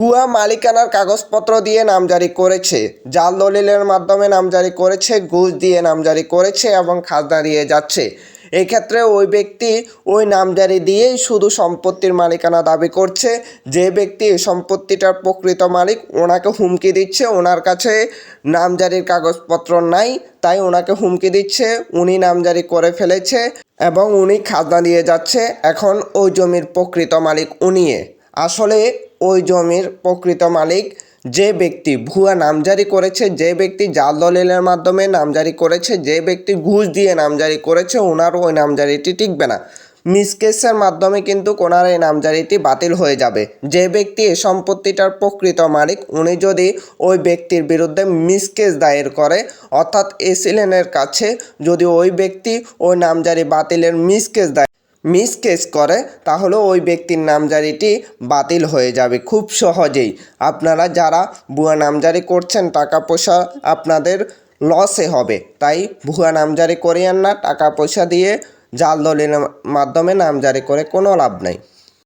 ভুয়া মালিকানার কাগজপত্র দিয়ে নামজারি করেছে, জাল দলিলের মাধ্যমে নামজারি করেছে, ঘুষ দিয়ে নামজারি করেছে এবং খাজনা দিয়ে যাচ্ছে। এক্ষেত্রে ওই ব্যক্তি ওই নামজারি দিয়েই শুধু সম্পত্তির মালিকানা দাবি করছে। যে ব্যক্তি এই সম্পত্তিটার প্রকৃত মালিক ওনাকে হুমকি দিচ্ছে, ওনার কাছে নামজারির কাগজপত্র নাই, তাই ওনাকে হুমকি দিচ্ছে উনি নামজারি করে ফেলেছে এবং উনি খাজনা দিয়ে যাচ্ছে। এখন ওই জমির প্রকৃত মালিক উনিই। আসলে ওই জমির প্রকৃত মালিক যে ব্যক্তি ভুয়া নামজারি করেছে, যে ব্যক্তি জাল দলিলের মাধ্যমে নামজারি করেছে, যে ব্যক্তি ঘুষ দিয়ে নামজারি করেছে, ওনার ওই নামজারিটি টিকবে না। মিসকেসের মাধ্যমে কিন্তু ওনার এই নামজারিটি বাতিল হয়ে যাবে। যে ব্যক্তি এই সম্পত্তিটার প্রকৃত মালিক উনি যদি ওই ব্যক্তির বিরুদ্ধে মিসকেস দায়ের করে, অর্থাৎ এসিলেনের কাছে যদি ওই ব্যক্তি ওই নামজারি বাতিলের মিসকেস করে, তাহলে ওই ব্যক্তির নামজারিটি বাতিল হয়ে যাবে খুব সহজেই। আপনারা যারা ভুয়া নামজারি করছেন টাকা পয়সা আপনাদের লসে হবে, তাই ভুয়া নামজারি করিয়েন না। টাকা পয়সা দিয়ে জাল দলিলের মাধ্যমে নামজারি করে কোনো লাভ নাই।